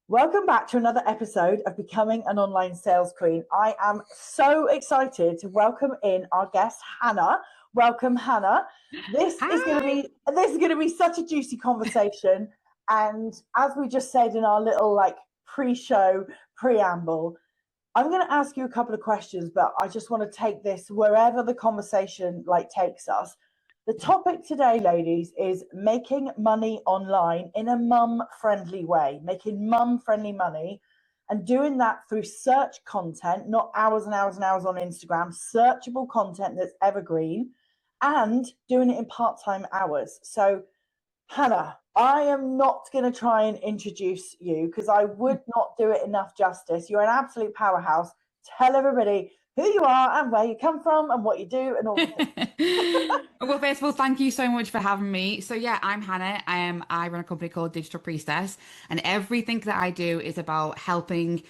Welcome back to another episode of Becoming an Online Sales Queen. I am so excited to welcome in our guest Hannah. Welcome, Hannah. This is going to be such a juicy conversation. And as we just said in our little pre-show preamble, I'm going to ask you a couple of questions, but I just want to take this wherever the conversation takes us. The topic today, ladies, is making money online in a mum-friendly way, making mum-friendly money and doing that through search content, not hours and hours and hours on Instagram, searchable content that's evergreen, and doing it in part-time hours. So, Hannah, I am not going to try and introduce you because I would not do it enough justice. You're an absolute powerhouse. Tell everybody who you are and where you come from and what you do and all that. Well, first of all, thank you so much for having me. So yeah, I'm Hannah. I run a company called Digital Priestess, and everything that I do is about helping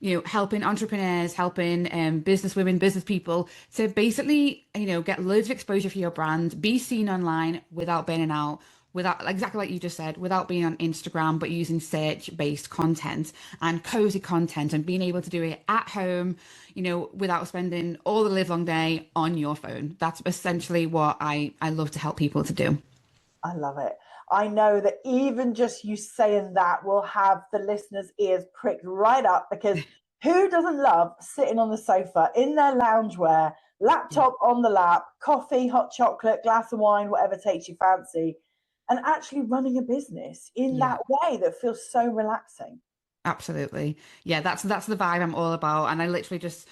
entrepreneurs, helping business women, business people to basically, get loads of exposure for your brand, be seen online without burning out, without, exactly like you just said, without being on Instagram, but using search-based content and cozy content and being able to do it at home, without spending all the live long day on your phone. That's essentially what I love to help people to do. I love it. I know that even just you saying that will have the listeners' ears pricked right up, because who doesn't love sitting on the sofa in their loungewear, laptop on the lap, coffee, hot chocolate, glass of wine, whatever takes your fancy, and actually running a business in Yeah. that way that feels so relaxing. Absolutely. Yeah, that's the vibe I'm all about. And I literally just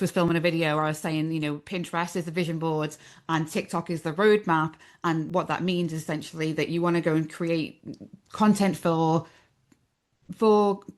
was filming a video where I was saying, Pinterest is the vision board and TikTok is the roadmap. And what that means is essentially that you want to go and create content for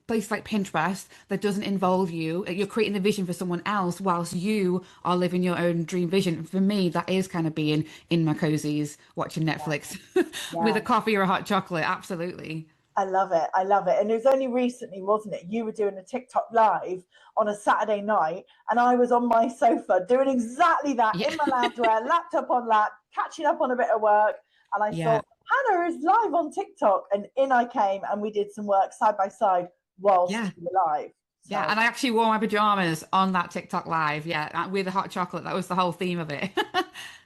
places like Pinterest that doesn't involve you. You're creating the vision for someone else whilst you are living your own dream vision. For me, that is kind of being in my cozies, watching Netflix with Yeah. a coffee or a hot chocolate. Absolutely. I love it. I love it. And it was only recently, wasn't it? You were doing a TikTok live on a Saturday night, and I was on my sofa doing exactly that Yeah. in my loungewear, laptop on lap, catching up on a bit of work. And I Yeah. thought, Hannah is live on TikTok. And in I came, and we did some work side by side whilst Yeah. we were live. Yeah, So and I actually wore my pajamas on that TikTok live. Yeah, with a hot chocolate. That was the whole theme of it.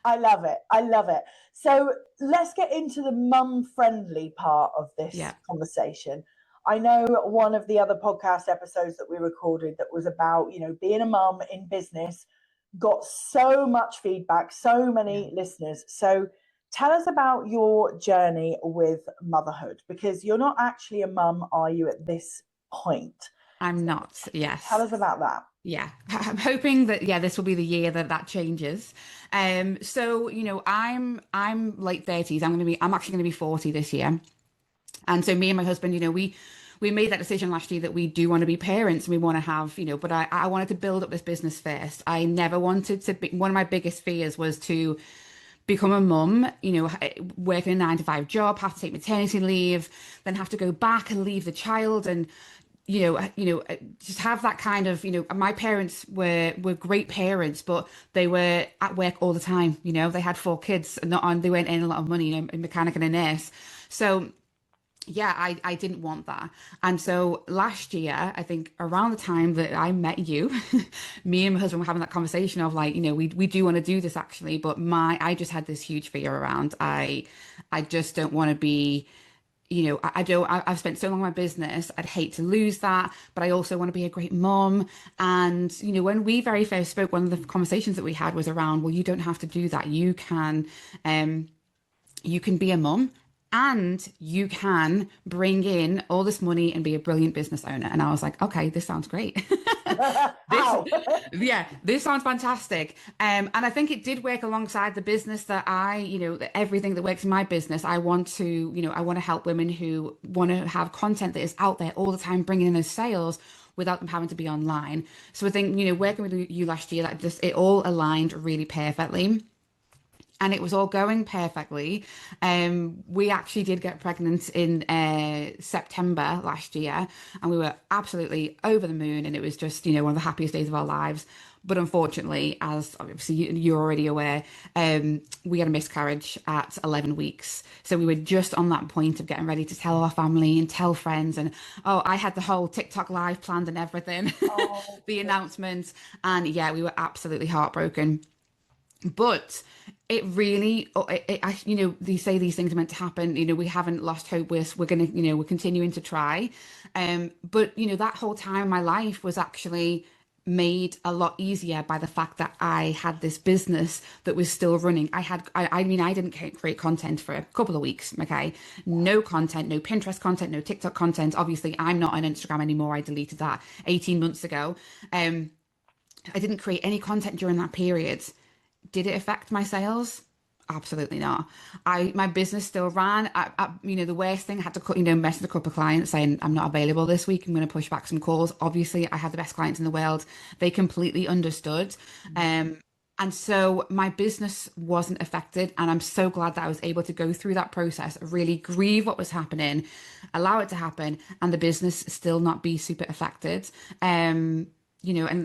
I love it. I love it. So let's get into the mum friendly part of this Yeah. conversation. I know one of the other podcast episodes that we recorded that was about, being a mum in business got so much feedback, so Yeah. many listeners. So tell us about your journey with motherhood, because you're not actually a mum, are you, at this point? I'm So not. tell Yes. us about that. Yeah. I'm hoping that this will be the year that that changes. So, I'm late 30s. I'm actually gonna be 40 this year. And so me and my husband, we made that decision last year that we do want to be parents and we want to have, but I wanted to build up this business first. I never wanted to be, one of my biggest fears was to become a mum, working a 9 to 5 job, have to take maternity leave, then have to go back and leave the child and just have that kind of, my parents were great parents, but they were at work all the time. They had 4 kids, not on, they weren't earning a lot of money, a mechanic and a nurse. So yeah, I didn't want that. And so last year, I think around the time that I met you, me and my husband were having that conversation of we do want to do this actually, but I just had this huge fear around, I just don't want to be, I don't, I've spent so long in my business. I'd hate to lose that, but I also want to be a great mom. And, when we very first spoke, one of the conversations that we had was around, well, you don't have to do that. You can be a mum and you can bring in all this money and be a brilliant business owner. And I was like, okay, this sounds great. this, yeah, this sounds fantastic. And I think it did work alongside the business that everything that works in my business. I want to help women who want to have content that is out there all the time, bringing in those sales without them having to be online. So I think, working with you last year, that just, it all aligned really perfectly. and it was all going perfectly. We actually did get pregnant in September last year, and we were absolutely over the moon, and it was just, one of the happiest days of our lives. But unfortunately, as obviously you're already aware, we had a miscarriage at 11 weeks. So we were just on that point of getting ready to tell our family and tell friends. And I had the whole TikTok live planned and everything, Oh, the announcements. And yeah, we were absolutely heartbroken. But it really, they say these things are meant to happen. We haven't lost hope. We're gonna, we're continuing to try. But that whole time, my life was actually made a lot easier by the fact that I had this business that was still running. I mean, I didn't create content for a couple of weeks. Okay, no content, no Pinterest content, no TikTok content. Obviously, I'm not on Instagram anymore. I deleted that 18 months ago. I didn't create any content during that period. Did it affect my sales? Absolutely not. My business still ran. The worst thing, I had to message a couple of clients saying I'm not available this week. I'm going to push back some calls. Obviously, I had the best clients in the world. They completely understood. And so my business wasn't affected. And I'm so glad that I was able to go through that process, really grieve what was happening, allow it to happen, and the business still not be super affected. And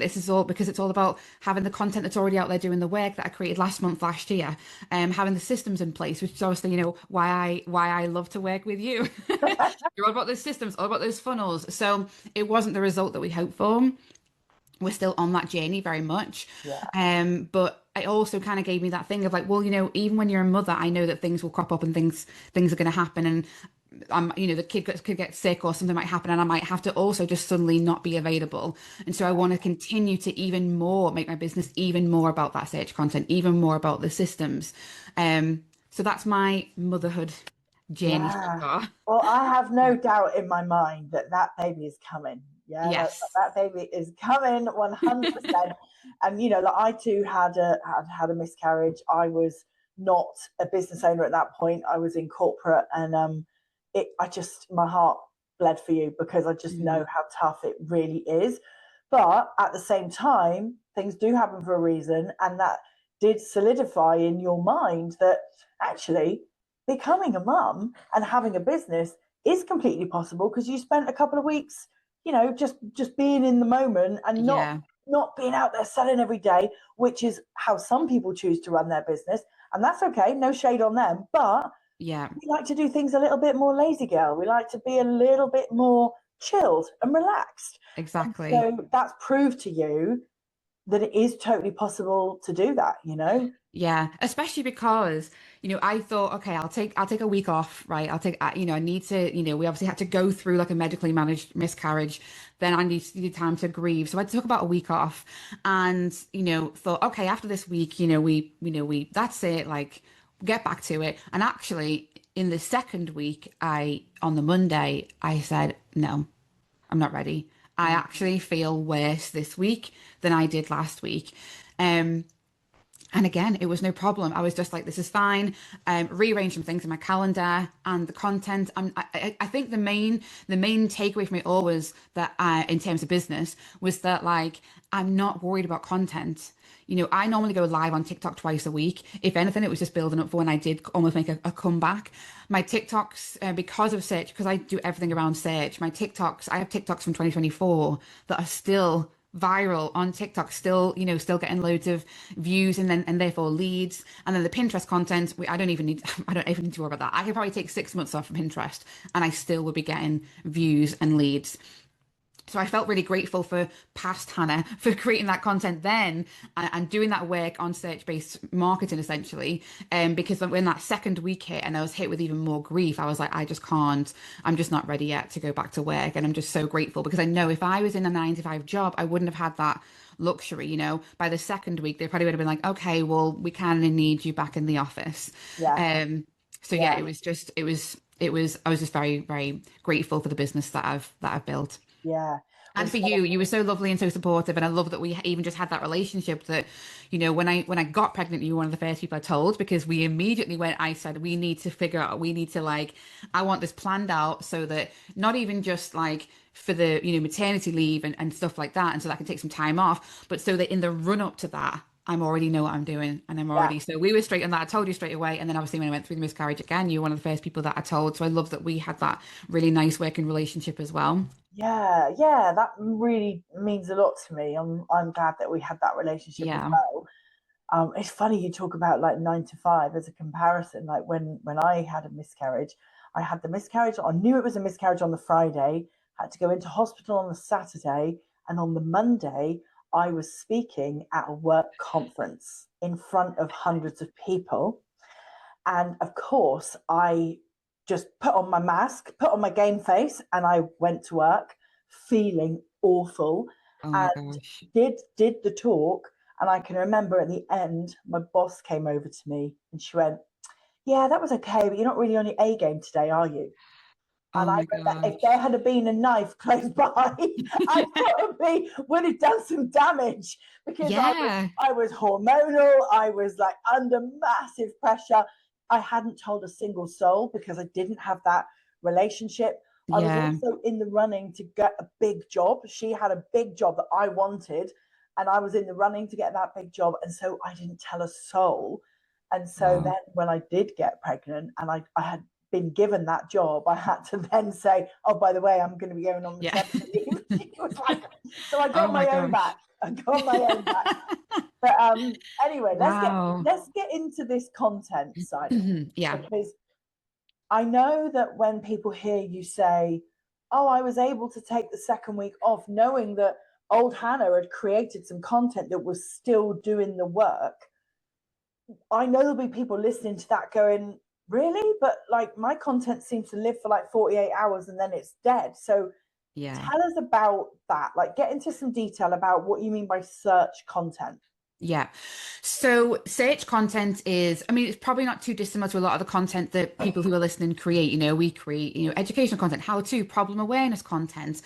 this is all because it's all about having the content that's already out there doing the work that I created last year, having the systems in place, which is obviously, why I love to work with you. You're all about those systems, all about those funnels. So it wasn't the result that we hoped for. We're still on that journey very much. yeah. But it also kind of gave me that thing of like, well, even when you're a mother, I know that things will crop up and things are going to happen. And the kid could get sick or something might happen, and I might have to also just suddenly not be available. And so I want to continue to even more make my business even more about that search content, even more about the systems. So that's my motherhood journey so Yeah. far. Well, I have no doubt in my mind that that baby is coming. Yeah, Yes. that baby is coming 100%. And like I too had a miscarriage. I was not a business owner at that point. I was in corporate, and my heart bled for you because I just know Mm, how tough it really is. But at the same time, things do happen for a reason, and that did solidify in your mind that actually becoming a mum and having a business is completely possible because you spent a couple of weeks, just being in the moment and not yeah. not being out there selling every day, which is how some people choose to run their business. And that's okay, no shade on them. But Yeah. we like to do things a little bit more lazy girl. We like to be a little bit more chilled and relaxed. And Exactly. so that's proved to you that it is totally possible to do that. Yeah, especially because, I thought, okay, I'll take a week off, right? I need to, we obviously had to go through like a medically managed miscarriage. Then I needed time to grieve. So I took about a week off and, thought, okay, after this week, that's it, like get back to it. And actually in the second week, on the Monday, I said, no, I'm not ready. I actually feel worse this week than I did last week. And again, it was no problem. I was just like, this is fine. Rearrange some things in my calendar and the content. I think the main takeaway from it all was that, in terms of business, was that like I'm not worried about content. I normally go live on TikTok twice a week. If anything, it was just building up for when I did almost make a comeback. My TikToks, because of search, because I do everything around search, I have TikToks from 2024 that are still viral on TikTok, still getting loads of views and therefore leads. And then the Pinterest content, I don't even need to worry about that. I could probably take 6 months off from Pinterest and I still would be getting views and leads. So I felt really grateful for past Hannah for creating that content then and doing that work on search-based marketing essentially. Because when that second week hit and I was hit with even more grief, I was like, I just can't, I'm just not ready yet to go back to work. And I'm just so grateful because I know if I was in a 9 to 5 job, I wouldn't have had that luxury. By the second week, they probably would have been like, okay, well, we kind of need you back in the office. Yeah, So yeah, yeah, I was just very, very grateful for the business that I've built. yeah. Well, And for you, you were so lovely and so supportive, and I love that we even just had that relationship. That when I got pregnant, you were one of the first people I told because we immediately went. I said we need to figure out. We need to like. I want this planned out so that not even just like for the maternity leave and stuff like that, and so that I can take some time off, but so that in the run up to that, I'm already know what I'm doing, and I'm Yeah. already, so we were straight on that. I told you straight away. And then obviously when I went through the miscarriage again, you were one of the first people that I told. So I love that we had that really nice working relationship as well. Yeah, yeah, that really means a lot to me. I'm glad that we had that relationship as Yeah. well. It's funny you talk about like 9 to 5 as a comparison. Like when I had a miscarriage, I had the miscarriage. I knew it was a miscarriage on the Friday. Had to go into hospital on the Saturday, and on the Monday, I was speaking at a work conference in front of hundreds of people. And of course, I just put on my mask, put on my game face, and I went to work feeling awful Oh my and gosh. did the talk. And I can remember at the end, my boss came over to me and she went, "Yeah, that was okay, but you're not really on your A game today, are you?" And Oh I my bet that if there gosh. had been a knife close by, I probably would have done some damage because Yeah. I was hormonal. I was like under massive pressure. I hadn't told a single soul because I didn't have that relationship. I was Yeah. also in the running to get a big job. She had a big job that I wanted, and I was in the running to get that big job. And so I didn't tell a soul. And so Wow. then when I did get pregnant and I had been given that job, I had to then say, "Oh, by the way, I'm going to be going on Yeah. maternity leave." She was like, so I Oh got my my own gosh. back. I got my own back. But anyway, Wow. let's get into this content side of things Yeah. because I know that when people hear you say, "Oh, I was able to take the second week off," knowing that old Hannah had created some content that was still doing the work, I know there'll be people listening to that going, "Really?" But like my content seems to live for like 48 hours and then it's dead. So Yeah. tell us about that. Like get into some detail about what you mean by search content. Yeah. So search content is, I mean, it's probably not too dissimilar to a lot of the content that people who are listening create. You know, we create, educational content, how to, problem awareness content.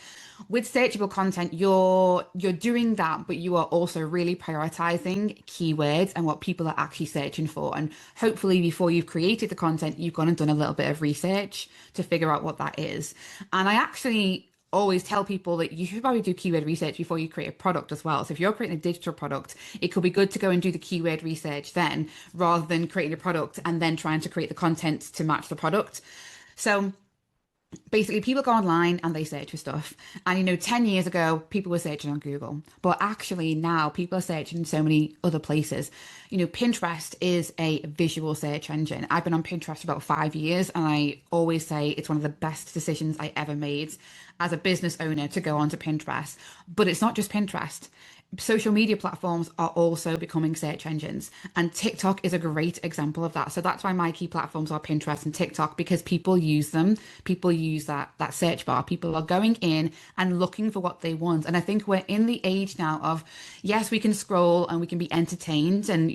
With searchable content, you're doing that, but you are also really prioritizing keywords and what people are actually searching for. And hopefully before you've created the content, you've gone and done a little bit of research to figure out what that is. And I actually always tell people that you should probably do keyword research before you create a product as well. So if you're creating a digital product, it could be good to go and do the keyword research then rather than creating a product and then trying to create the content to match the product. So basically people go online and they search for stuff, and 10 years ago people were searching on Google, but actually now people are searching in so many other places. Pinterest is a visual search engine. I've been on Pinterest for about 5 years, and I always say it's one of the best decisions I ever made as a business owner to go onto Pinterest. But it's not just Pinterest. Social media platforms are also becoming search engines, and TikTok is a great example of that. So that's why my key platforms are Pinterest and TikTok, because people use them. People use that search bar. People are going in and looking for what they want. And I think we're in the age now of, yes, we can scroll and we can be entertained, and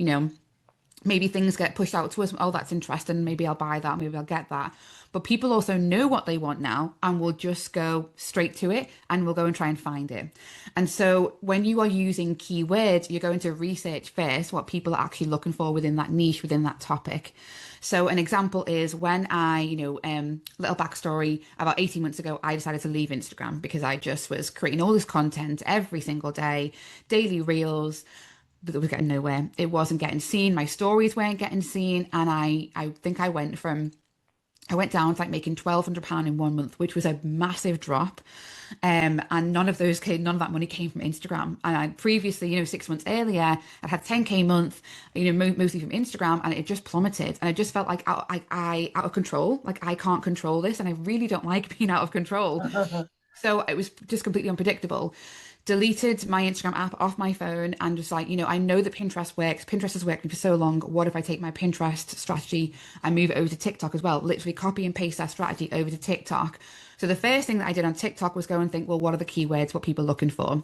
maybe things get pushed out to us. Oh, that's interesting. Maybe I'll buy that. Maybe I'll get that. But people also know what they want now and will just go straight to it and will go and try and find it. And so when you are using keywords, you're going to research first what people are actually looking for within that niche, within that topic. So an example is when little backstory, about 18 months ago, I decided to leave Instagram because I just was creating all this content every single day, daily reels, but it was getting nowhere. It wasn't getting seen. My stories weren't getting seen. And I think I went down to like making £1,200 in 1 month, which was a massive drop. And none of that money came from Instagram. And I previously, 6 months earlier, I had 10K a month, mostly from Instagram, and it just plummeted. And I just felt like out of control. Like I can't control this, and I really don't like being out of control. So it was just completely unpredictable. Deleted my Instagram app off my phone and just like, I know that Pinterest works. Pinterest has worked for so long. What if I take my Pinterest strategy and move it over to TikTok as well? Literally copy and paste that strategy over to TikTok. So the first thing that I did on TikTok was go and think, well, what are the keywords, what people are looking for?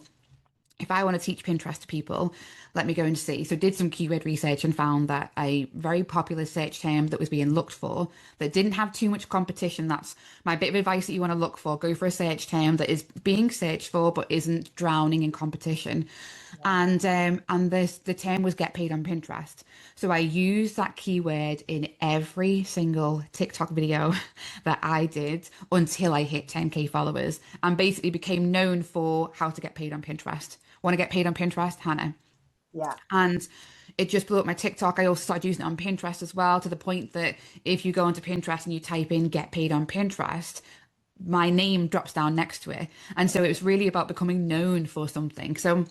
If I want to teach Pinterest to people, let me go and see. So did some keyword research and found that a very popular search term that was being looked for that didn't have too much competition. That's my bit of advice that you want to look for. Go for a search term that is being searched for but isn't drowning in competition. And the term was get paid on Pinterest. So I used that keyword in every single TikTok video that I did until I hit 10K followers, and basically became known for how to get paid on Pinterest. Want to get paid on Pinterest, Hannah? Yeah. And it just blew up my TikTok. I also started using it on Pinterest as well, to the point that if you go onto Pinterest and you type in "get paid on Pinterest," my name drops down next to it. And so it was really about becoming known for something. So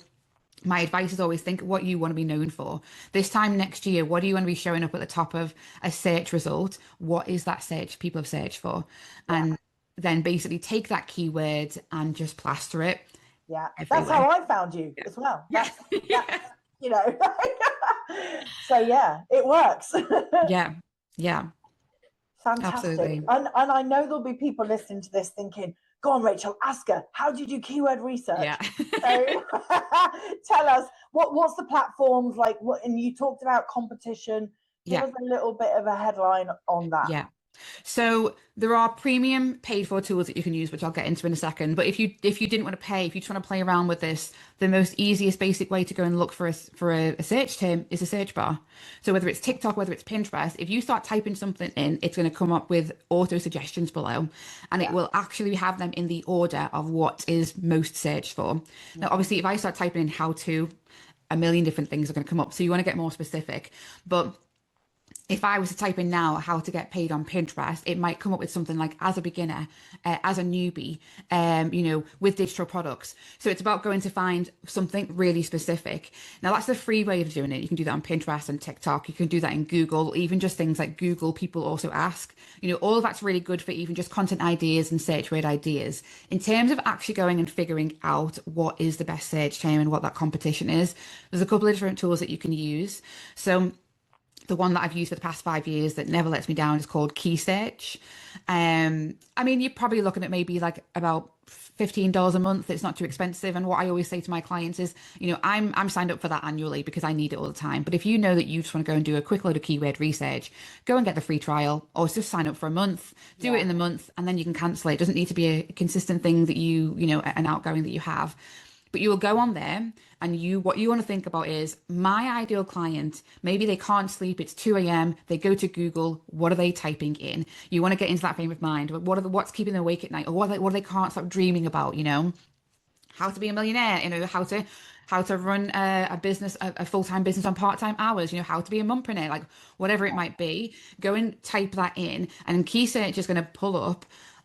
my advice is always think what you want to be known for. This time next year, what do you want to be showing up at the top of a search result? What is that search people have searched for? Yeah. And then basically take that keyword and just plaster it Yeah. That's everywhere. how I found you as well. Yeah. That's you know. So yeah, it works. Yeah. Yeah. Fantastic. Absolutely. And I know there'll be people listening to this thinking, go on, Rachel, ask her, how do you do keyword research? Yeah. So tell us what's the platforms like, what, and you talked about competition. Give Yeah. us a little bit of a headline on that. Yeah. So there are premium paid for tools that you can use, which I'll get into in a second. But if you didn't want to pay, if you just want to play around with this, the most easiest basic way to go and look for a search term is a search bar. So whether it's TikTok, whether it's Pinterest, if you start typing something in, it's going to come up with auto suggestions below, and it will actually have them in the order of what is most searched for. Now, obviously, if I start typing in "how to," a million different things are going to come up. So you want to get more specific, but if I was to type in now "how to get paid on Pinterest," it might come up with something like "as a beginner," "as a newbie," with digital products. So it's about going to find something really specific. Now that's the free way of doing it. You can do that on Pinterest and TikTok. You can do that in Google, even just things like Google People Also Ask. All of that's really good for even just content ideas and search word ideas. In terms of actually going and figuring out what is the best search term and what that competition is, there's a couple of different tools that you can use. So the one that I've used for the past 5 years that never lets me down is called Key Search. I mean, you're probably looking at maybe like about $15 a month. It's not too expensive. And what I always say to my clients is, I'm signed up for that annually because I need it all the time. But if you know that you just want to go and do a quick load of keyword research, go and get the free trial, or just sign up for a month, do it in the month, and then you can cancel it. It doesn't need to be a consistent thing that an outgoing that you have. But you will go on there, and what you want to think about is my ideal client. Maybe they can't sleep. It's 2 a.m. They go to Google. What are they typing in? You want to get into that frame of mind. What's keeping them awake at night, or what they can't stop dreaming about? How to be a millionaire. How to run a business, a full-time business on part-time hours. How to be a mumpreneur. Like whatever it might be. Go and type that in, and Key Search is going to pull up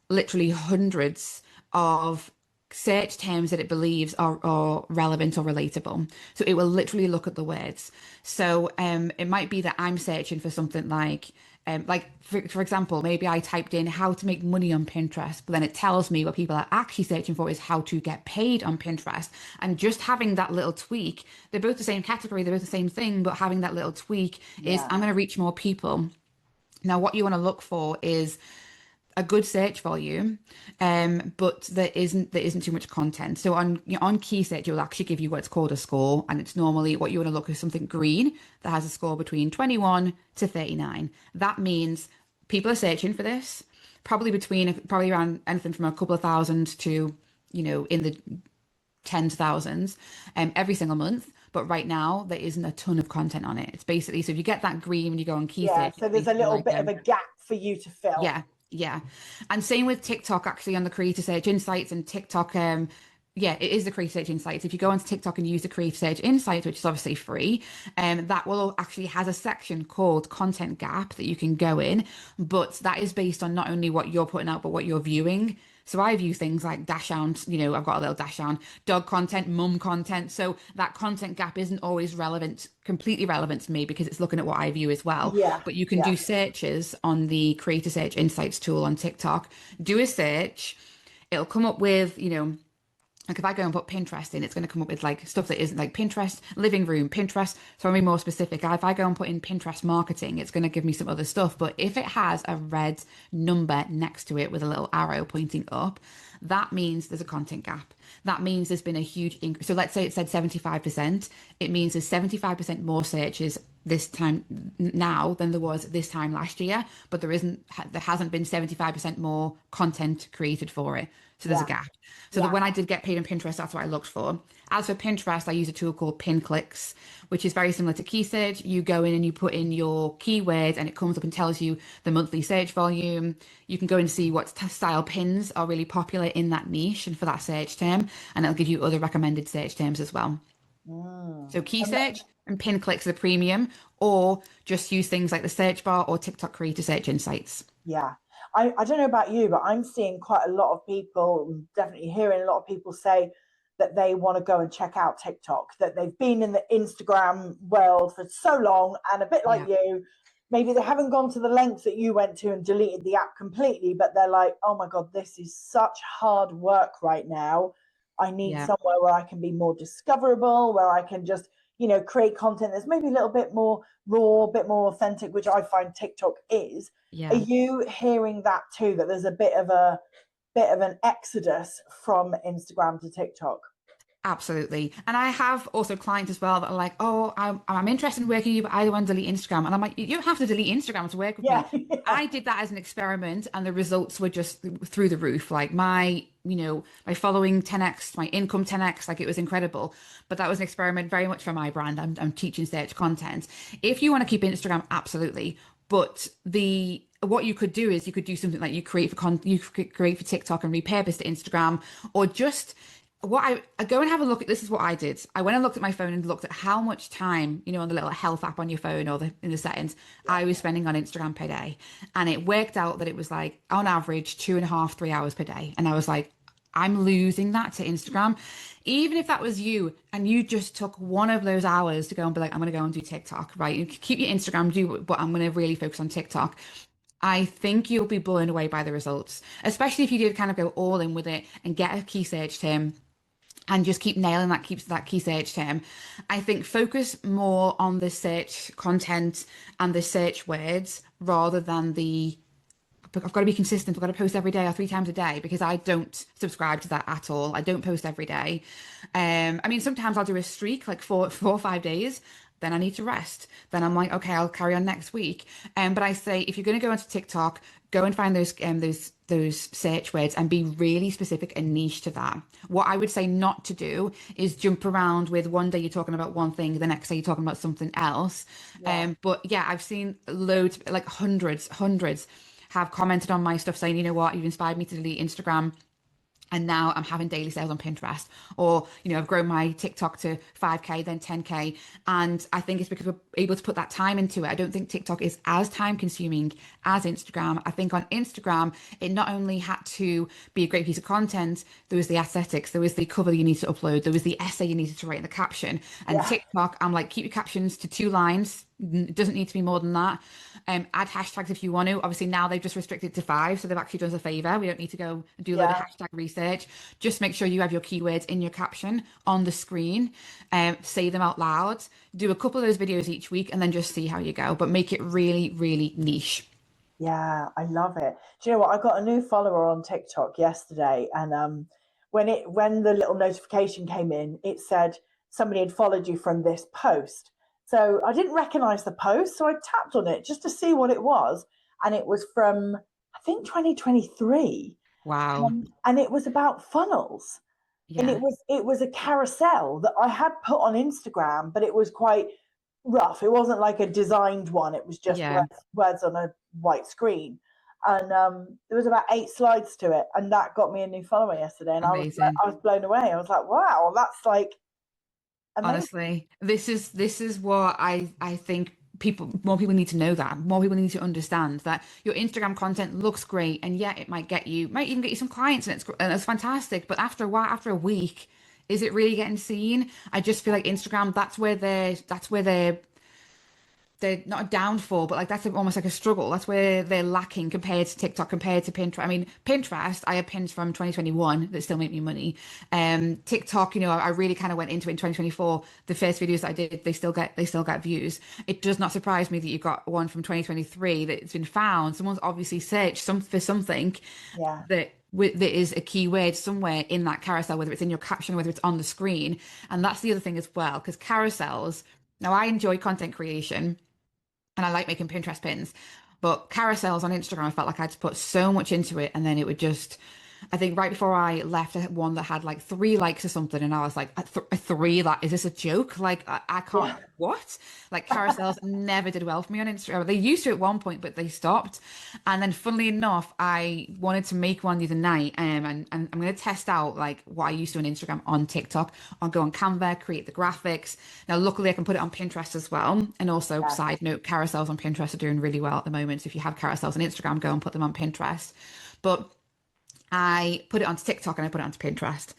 literally hundreds of search terms that it believes are relevant or relatable. So it will literally look at the words. So it might be that I'm searching for something like for example, maybe I typed in "how to make money on Pinterest," but then it tells me what people are actually searching for is "how to get paid on Pinterest." And just having that little tweak, they're both the same category, they're both the same thing, but having that little tweak is I'm going to reach more people. Now, what you want to look for is a good search volume, but there isn't too much content. So on Key Search, it will actually give you what's called a score, and it's normally what you want to look at something green that has a score between 21 to 39. That means people are searching for this, probably around anything from a couple of thousand to in the tens of thousands, every single month. But right now, there isn't a ton of content on it. It's basically, so if you get that green when you go on Key Search, so there's a little bit of a gap for you to fill. Yeah. And same with TikTok, actually, on the Creator Search Insights and TikTok. It is the Creator Search Insights. If you go onto TikTok and use the Creator Search Insights, which is obviously free, that will actually has a section called Content Gap that you can go in. But that is based on not only what you're putting out, but what you're viewing. So I view things like Dachshund, I've got a little Dachshund, dog content, mum content. So that content gap isn't always completely relevant to me because it's looking at what I view as well. Yeah. But you can do searches on the Creator Search Insights tool on TikTok. Do a search. It'll come up with, like if I go and put Pinterest in, it's going to come up with like stuff that isn't like Pinterest living room, Pinterest. So I'm being more specific. If I go and put in Pinterest marketing, it's going to give me some other stuff. But if it has a red number next to it with a little arrow pointing up, that means there's a content gap. That means there's been a huge increase. So let's say it said 75%. It means there's 75% more searches this time now than there was this time last year. But there hasn't been 75% more content created for it. So there's a gap. So that when I did get paid on Pinterest, that's what I looked for. As for Pinterest, I use a tool called Pin Clicks, which is very similar to Key Search. You go in and you put in your keywords and it comes up and tells you the monthly search volume. You can go and see what style pins are really popular in that niche and for that search term. And it'll give you other recommended search terms as well. Mm. So key And search and pin clicks are the premium, or just use things like the search bar or TikTok creator search insights. yeah. I don't know about you, but I'm seeing quite a lot of people, definitely hearing a lot of people say that they want to go and check out TikTok, that they've been in the Instagram world for so long, and a bit like Yeah, you, maybe they haven't gone to the lengths that you went to and deleted the app completely, but they're like, oh my God, this is such hard work right now. I need yeah, somewhere where I can be more discoverable, where I can just, create content that's maybe a little bit more raw, a bit more authentic, which I find TikTok is. Are yeah. you hearing that too? That there's a bit of an exodus from Instagram to TikTok? Absolutely. And I have also clients as well that are like, oh, I'm interested in working with you, but I don't want to delete Instagram. And I'm like, you don't have to delete Instagram to work with me. Yeah, yeah, I did that as an experiment and the results were just through the roof. Like my following 10x, my income 10x, like it was incredible. But that was an experiment very much for my brand. I'm teaching search content. If you want to keep Instagram, absolutely. But what you could do is you could do something like you could create for TikTok and repurpose to Instagram, or just I go and have a look at. This is what I did. I went and looked at my phone and looked at how much time, on the little health app on your phone or in the settings, yeah, I was spending on Instagram per day. And it worked out that it was like on average 2.5, 3 hours per day. And I was like, I'm losing that to Instagram. Even if that was you and you just took one of those hours to go and be like, I'm going to go and do TikTok, right? You keep your Instagram, but I'm going to really focus on TikTok. I think you'll be blown away by the results, especially if you did kind of go all in with it and get a key search term and just keep nailing that key search term. I think focus more on the search content and the search words rather than I've got to be consistent. I've got to post every day or 3 times a day, because I don't subscribe to that at all. I don't post every day. I mean, sometimes I'll do a streak like 4 or 5 days. Then I need to rest. Then I'm like, okay, I'll carry on next week. But I say, if you're going to go onto TikTok, go and find those search words and be really specific and niche to that. What I would say not to do is jump around with one day you're talking about one thing, the next day you're talking about something else. yeah. But yeah, I've seen loads, like hundreds have commented on my stuff saying, you know what, you've inspired me to delete Instagram. And now I'm having daily sales on Pinterest, or I've grown my TikTok to 5K, then 10K, and I think it's because we're able to put that time into it. I don't think TikTok is as time consuming as Instagram. I think on Instagram it not only had to be a great piece of content, there was the aesthetics, there was the cover you need to upload, there was the essay you needed to write in the caption. And Yeah, TikTok, I'm like, keep your captions to 2 lines. It doesn't need to be more than that. Add hashtags if you want to. Obviously, now they've just restricted to 5, so they've actually done us a favor. We don't need to go and do a load of yeah, hashtag research. Just make sure you have your keywords in your caption on the screen. Say them out loud. Do a couple of those videos each week, and then just see how you go. But make it really, really niche. yeah. I love it. Do you know what? I got a new follower on TikTok yesterday, and when the little notification came in, it said somebody had followed you from this post. So I didn't recognize the post, so I tapped on it just to see what it was, and it was from, I think, 2023, Wow. and it was about funnels. And Yeah. it was a carousel that I had put on Instagram, but it was quite rough. It wasn't like a designed one. It was just Yeah. words on a white screen, and there was about 8 slides to it, and that got me a new follower yesterday. And Amazing. I was blown away. I was like, wow, that's like amazing. Honestly, this is what I think more people need to know, that more people need to understand that your Instagram content looks great, and yeah, it might even get you some clients, and it's fantastic. But after a while, after a week, is it really getting seen? I just feel like Instagram, they're not a downfall, but like that's almost like a struggle. That's where they're lacking compared to TikTok, compared to Pinterest. I mean, Pinterest, I have pins from 2021 that still make me money. TikTok, I really kind of went into it in 2024. The first videos that I did, they still get views. It does not surprise me that you got one from 2023 that's been found. Someone's obviously searched for something Yeah, that is a keyword somewhere in that carousel, whether it's in your caption, whether it's on the screen. And that's the other thing as well, because carousels. Now, I enjoy content creation and I like making Pinterest pins. But carousels on Instagram, I felt like I had to put so much into it, and then it would just I think right before I left, I had one that had like 3 likes or something, and I was like, a three? Like, is this a joke? Like, I can't. Yeah. What? Like, carousels never did well for me on Instagram. They used to at one point, but they stopped. And then, funnily enough, I wanted to make one the other night, and I'm going to test out like what I used to on Instagram on TikTok. I'll go on Canva, create the graphics. Now, luckily, I can put it on Pinterest as well. And also, Yeah. side note, carousels on Pinterest are doing really well at the moment. So if you have carousels on Instagram, go and put them on Pinterest. But I put it onto TikTok and I put it onto Pinterest.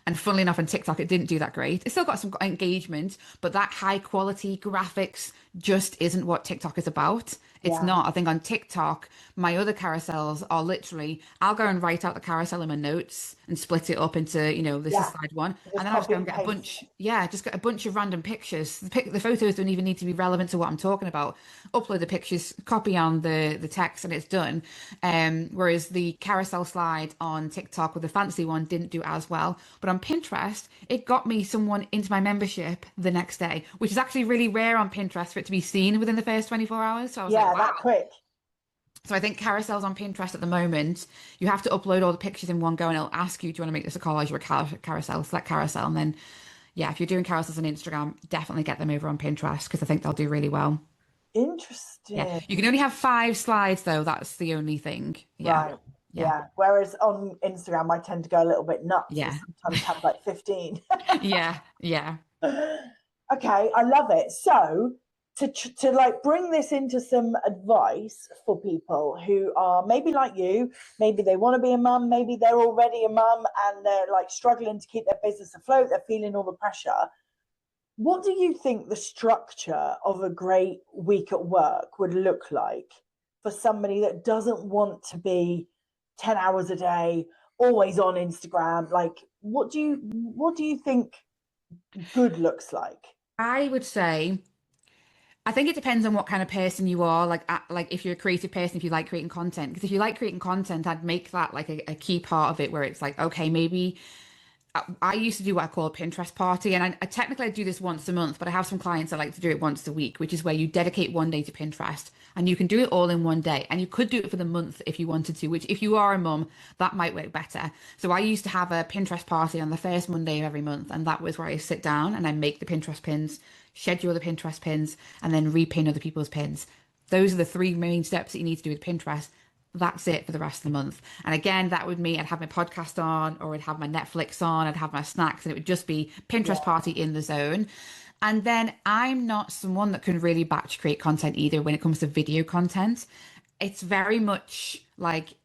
And funnily enough, on TikTok, it didn't do that great. It still got some engagement, but that high quality graphics just isn't what TikTok is about. It's Yeah. not. I think on TikTok, my other carousels are literally, I'll go and write out the carousel in my notes and split it up into, this is Yeah. slide one. And Just then I'll just copy go and and get a paste. bunch, yeah, just get a bunch of random pictures. The photos don't even need to be relevant to what I'm talking about. Upload the pictures, copy on the text, and it's done. Whereas the carousel slide on TikTok with the fancy one didn't do as well. But on Pinterest, it got me someone into my membership the next day, which is actually really rare on Pinterest for it to be seen within the first 24 hours. So I was like, Yeah, wow. that quick. So I think carousels on Pinterest at the moment, you have to upload all the pictures in one go, and it'll ask you, do you want to make this a collage or a carousel? Select carousel. And then, yeah, if you're doing carousels on Instagram, definitely get them over on Pinterest because I think they'll do really well. Yeah. Interesting. You can only have 5 slides though. That's the only thing. Yeah. Right. Yeah. Yeah. Whereas on Instagram, I tend to go a little bit nuts and Yeah. sometimes have like 15. Yeah. Yeah. Okay, I love it. So to like bring this into some advice for people who are maybe like you, maybe they want to be a mum, maybe they're already a mum and they're like struggling to keep their business afloat, they're feeling all the pressure. What do you think the structure of a great week at work would look like for somebody that doesn't want to be 10 hours a day, always on Instagram? Like, what do you think good looks like? I would say, I think it depends on what kind of person you are. Like if you're a creative person, if you like creating content, because if you like creating content, I'd make that like a key part of it where it's like, okay, maybe I used to do what I call a Pinterest party, and I technically I do this once a month, but I have some clients that like to do it once a week, which is where you dedicate one day to Pinterest, and you can do it all in one day, and you could do it for the month if you wanted to. Which, if you are a mum, that might work better. So I used to have a Pinterest party on the first Monday of every month, and that was where I sit down and I make the Pinterest pins, schedule the Pinterest pins, and then repin other people's pins. Those are the 3 main steps that you need to do with Pinterest. That's it for the rest of the month. And again, that would mean I'd have my podcast on, or I'd have my Netflix on, I'd have my snacks, and it would just be Pinterest Yeah. party in the zone. And then I'm not someone that can really batch create content either when it comes to video content. It's very much like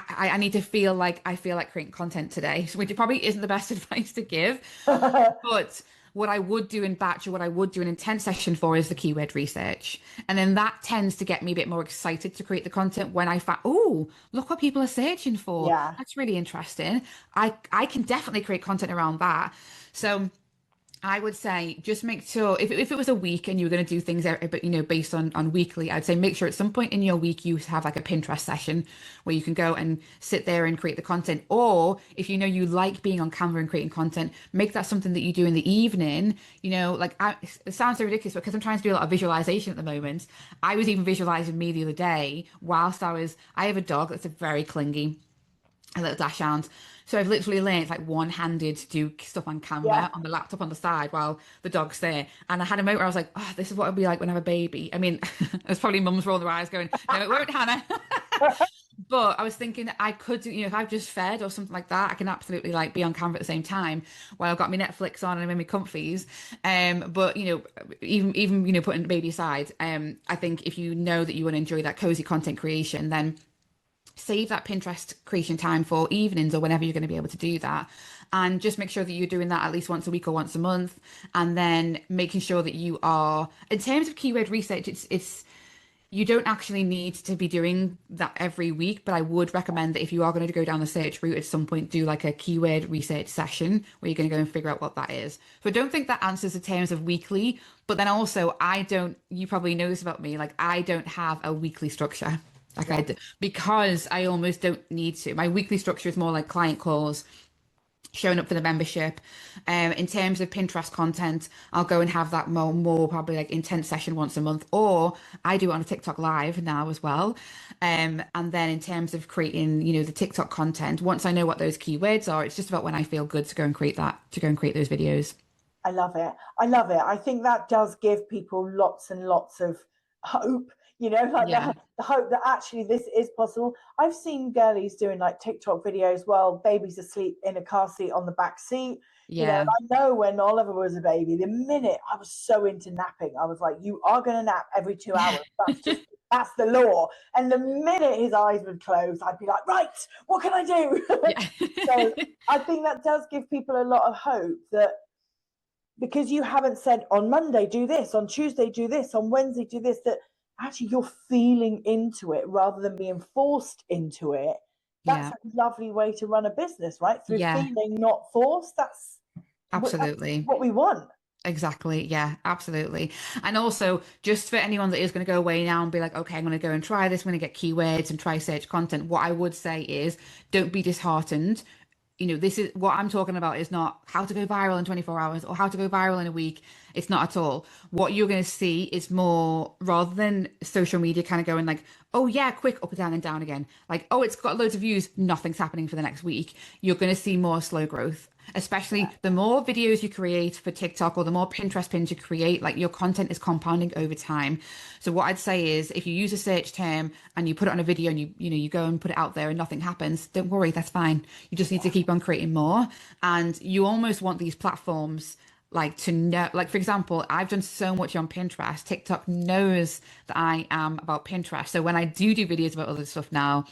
I need to feel like I feel like creating content today, which probably isn't the best advice to give. But what I would do in batch, or what I would do an intent session for, is the keyword research. And then that tends to get me a bit more excited to create the content when I find, oh, look what people are searching for. Yeah. That's really interesting. I can definitely create content around that. So I would say just make sure, if it was a week and you were going to do things, but based on weekly, I'd say make sure at some point in your week you have like a Pinterest session where you can go and sit there and create the content. Or if you like being on Canva and creating content, make that something that you do in the evening. It sounds so ridiculous, but because I'm trying to do a lot of visualization at the moment, I was even visualizing me the other day whilst I have a dog that's a very clingy, a little dachshund. So I've literally learned like one-handed to do stuff on Yeah. Canva on the laptop on the side while the dog's there. And I had a moment where I was like, oh, this is what it'll be like when I have a baby. I mean, there's probably mums rolling their eyes going, no, it won't, Hannah. But I was thinking I could do, if I've just fed or something like that, I can absolutely like be on Canva at the same time while I've got my Netflix on and I'm in my comfies. But even putting the baby aside, I think if you know that you want to enjoy that cozy content creation, then save that Pinterest creation time for evenings or whenever you're going to be able to do that. And just make sure that you're doing that at least once a week or once a month. And then making sure that you are, in terms of keyword research, it's you don't actually need to be doing that every week, but I would recommend that if you are going to go down the search route at some point, do like a keyword research session where you're going to go and figure out what that is. So I don't think that answers the terms of weekly, but then also you probably know this about me, like I don't have a weekly structure. Because I almost don't need to. My weekly structure is more like client calls showing up for the membership. In terms of Pinterest content, I'll go and have that more probably like intense session once a month, or I do it on a TikTok live now as well. And then in terms of creating, the TikTok content, once I know what those keywords are, it's just about when I feel good to go and create those videos. I love it. I love it. I think that does give people lots and lots of hope, like Yeah, the hope that actually this is possible. I've seen girlies doing like TikTok videos while baby's asleep in a car seat on the back seat. yeah, I know when Oliver was a baby, the minute I was so into napping, I was like, you are going to nap every 2 hours. That's the law. And the minute his eyes would close, I'd be like, right, what can I do? yeah, So I think that does give people a lot of hope that, because you haven't said on Monday do this, on Tuesday do this, on Wednesday do this, that actually you're feeling into it rather than being forced into it. That's yeah, a lovely way to run a business, right? Through yeah, feeling, not forced. That's absolutely. what we want. Exactly. Yeah, absolutely. And also, just for anyone that is going to go away now and be like, okay, I'm going to go and try this, I'm going to get keywords and try search content. What I would say is don't be disheartened. This is what I'm talking about is not how to go viral in 24 hours or how to go viral in a week. It's not at all. What you're going to see is more, rather than social media kind of going like, oh yeah, quick up and down and down again. Like, oh, it's got loads of views, nothing's happening for the next week. You're going to see more slow growth. Especially the more videos you create for TikTok or the more Pinterest pins you create, like your content is compounding over time. So what I'd say is if you use a search term and you put it on a video and you go and put it out there and nothing happens, don't worry, that's fine. You just need to keep on creating more. And you almost want these platforms like to know, like for example, I've done so much on Pinterest. TikTok knows that I am about Pinterest. So when I do videos about other stuff now,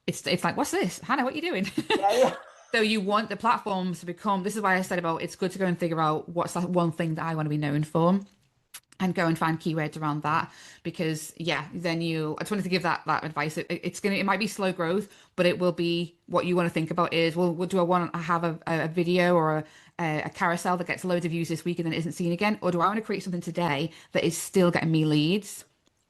it's like, what's this? Hannah, what are you doing? Yeah. So you want the platforms to become, this is why I said about it's good to go and figure out what's that one thing that I want to be known for and go and find keywords around that. Because then I just wanted to give that advice. It might be slow growth, but it will be what you want to think about is, well, do I want to have a video or a carousel that gets loads of views this week and then isn't seen again? Or do I want to create something today that is still getting me leads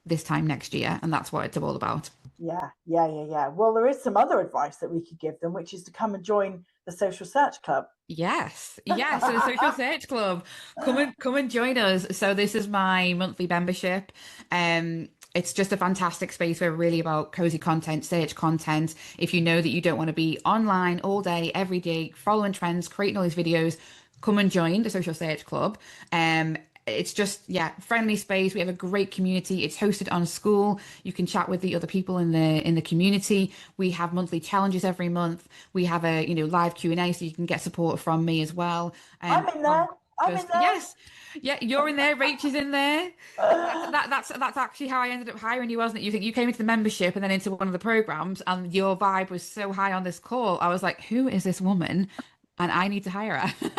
this time next year? And that's what it's all about. Yeah. Well, there is some other advice that we could give them, which is to come and join the Social Search Club. Yes. So the Social Search Club, come and join us. So this is my monthly membership. It's just a fantastic space. We're really about cozy content, search content. If you know that you don't want to be online all day, every day, following trends, creating all these videos, come and join the Social Search Club. It's just friendly space. We have a great community. It's hosted on School. You can chat with the other people in the community. We have monthly challenges every month. We have a live Q&A, so you can get support from me as well. I'm in there. Yes, you're in there. Rach is in there. That's actually how I ended up hiring you, wasn't it? You came into the membership and then into one of the programs, and your vibe was so high on this call. I was like, who is this woman? And I need to hire her.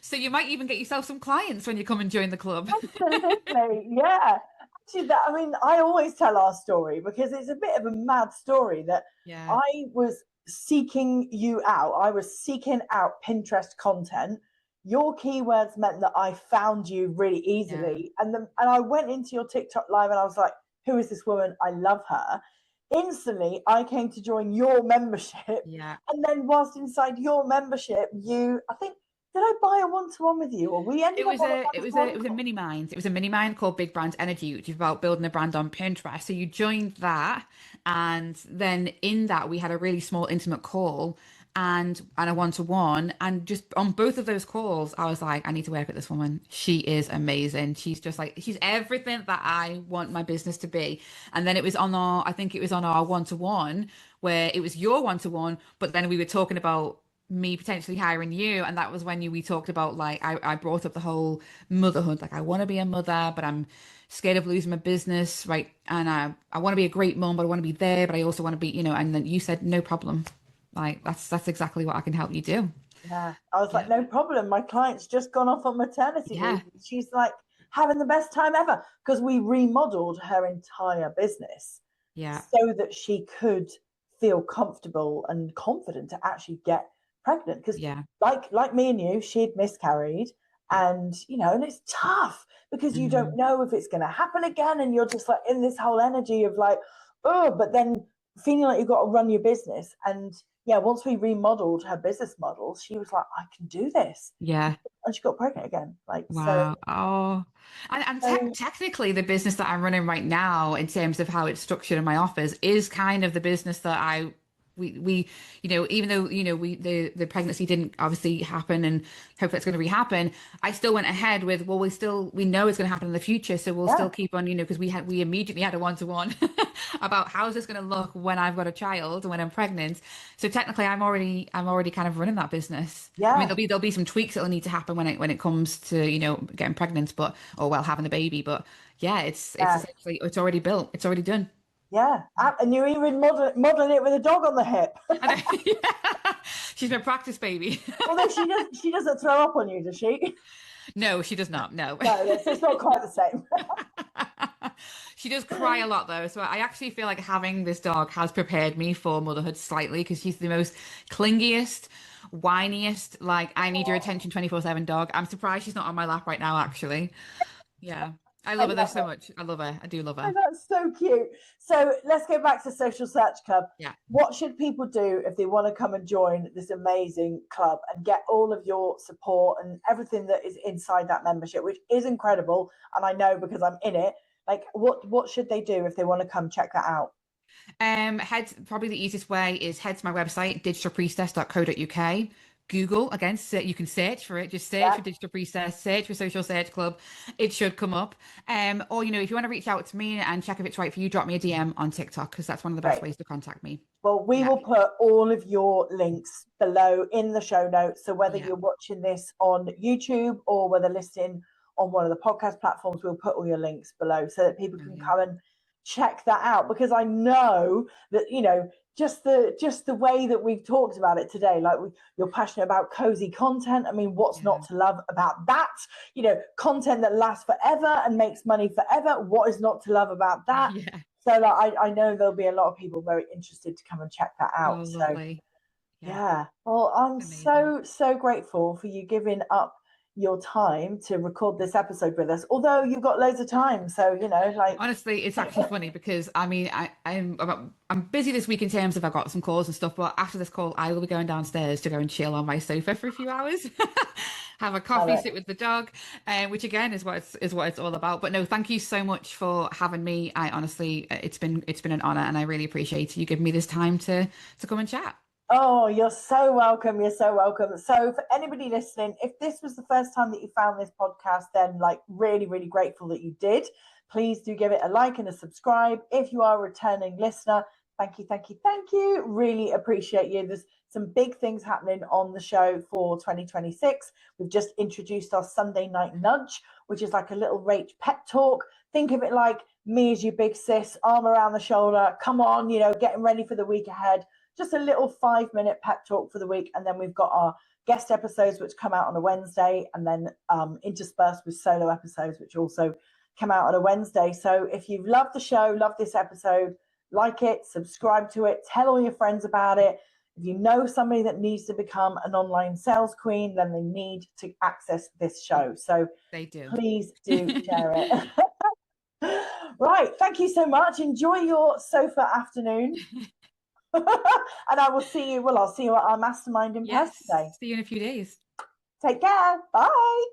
So you might even get yourself some clients when you come and join the club. Absolutely, yeah. Actually, I always tell our story because it's a bit of a mad story that I was seeking you out. I was seeking out Pinterest content. Your keywords meant that I found you really easily, and I went into your TikTok live and I was like, "Who is this woman? I love her." Instantly, I came to join your membership, and then whilst inside your membership, I think. Did I buy a one-to-one with you, or we ended up on it was a mini mind. It was a mini mind called Big Brand Energy, which is about building a brand on Pinterest. So you joined that, and then in that we had a really small, intimate call and a one-to-one. And just on both of those calls, I was like, I need to work with this woman. She is amazing. She's everything that I want my business to be. And then I think it was on our one-to-one where it was your one-to-one, but then we were talking about me potentially hiring you, and that was when we talked about like I brought up the whole motherhood, like I want to be a mother but I'm scared of losing my business, right? And I want to be a great mom, but I want to be there, but I also want to be and then you said no problem, like that's exactly what I can help you do. I was like, no problem, my client's just gone off on maternity leave. She's like having the best time ever because we remodeled her entire business so that she could feel comfortable and confident to actually get pregnant, because like me and you, she'd miscarried, and and it's tough because you don't know if it's going to happen again, and you're just like in this whole energy of like, oh, but then feeling like you've got to run your business, and yeah, once we remodeled her business model, she was like, I can do this. Yeah. And she got pregnant again. Like, Wow. Oh, and so technically, the business that I'm running right now, in terms of how it's structured in my office, is kind of the business that we even though the pregnancy didn't obviously happen, and hope it's going to re-happen. I still went ahead with, well, we know it's going to happen in the future, so we'll yeah, still keep on, because we immediately had a one-to-one about how is this going to look when I've got a child, when I'm pregnant. So technically, I'm already kind of running that business. I mean, yeah, there'll be some tweaks that'll need to happen when it comes to getting pregnant, having the baby. But yeah, it's yeah, essentially, it's already built, it's already done. yeah. And you're even modeling it with a dog on the hip. And she's my practice baby. Although she doesn't throw up on you, does she? No, she does not. No. No, it's not quite the same. She does cry a lot though, so I actually feel like having this dog has prepared me for motherhood slightly, because she's the most clingiest, whiniest, like I need your attention 24/7 dog. I'm surprised she's not on my lap right now, actually. Yeah. I I love her though love so it. much. I love her. I do love Oh, her. that's so cute. So let's go back to Social Search Club. Yeah. What should people do if they want to come and join this amazing club and get all of your support and everything that is inside that membership, which is incredible? And I know because I'm in it. Like, what should they do if they want to come check that out? Head Probably the easiest way is head to my website, digitalpriestess.co.uk. Google again, you can search for it. Just search Yeah, for Digital Priestess, search for Social Search Club. It should come up. Or if you want to reach out to me and check if it's right for you, drop me a DM on TikTok, because that's one of the best great. ways to contact me. Well, we Yeah. will put all of your links below in the show notes. So whether Yeah. you're watching this on YouTube or whether listening on one of the podcast platforms, we'll put all your links below so that people can Brilliant. come and check that out. Because I know that, just the way that we've talked about it today, like you're passionate about cozy content. I mean, what's Yeah. not to love about that? Content that lasts forever and makes money forever. What is not to love about that? Yeah. So like I know there'll be a lot of people very interested to come and check that Oh, out. So lovely. Yeah. yeah. Well, I'm Amazing. so grateful for you giving up your time to record this episode with us. Although you've got loads of time. So, like Honestly, it's actually funny because I mean, I'm busy this week in terms of I've got some calls and stuff, but after this call, I will be going downstairs to go and chill on my sofa for a few hours, have a love coffee, it. sit with the dog, which again is what it's all about. But no, thank you so much for having me. I honestly, it's been an honor, and I really appreciate you giving me this time to come and chat. Oh, you're so welcome. You're so welcome. So, for anybody listening, if this was the first time that you found this podcast, then like really, really grateful that you did. Please do give it a like and a subscribe. If you are a returning listener, thank you, thank you, thank you. Really appreciate you. There's some big things happening on the show for 2026. We've just introduced our Sunday night nudge, which is like a little rate pep talk. Think of it like me as your big sis, arm around the shoulder. Come on, getting ready for the week ahead, just a little 5-minute pep talk for the week. And then we've got our guest episodes, which come out on a Wednesday, and then interspersed with solo episodes, which also come out on a Wednesday. So if you've loved the show, loved this episode, like it, subscribe to it, tell all your friends about it. If you know somebody that needs to become an online sales queen, then they need to access this show. So They do. please do share it. Right. Thank you so much. Enjoy your sofa afternoon. And I'll see you at our mastermind in person Yes. day. See you in a few days. Take care. Bye.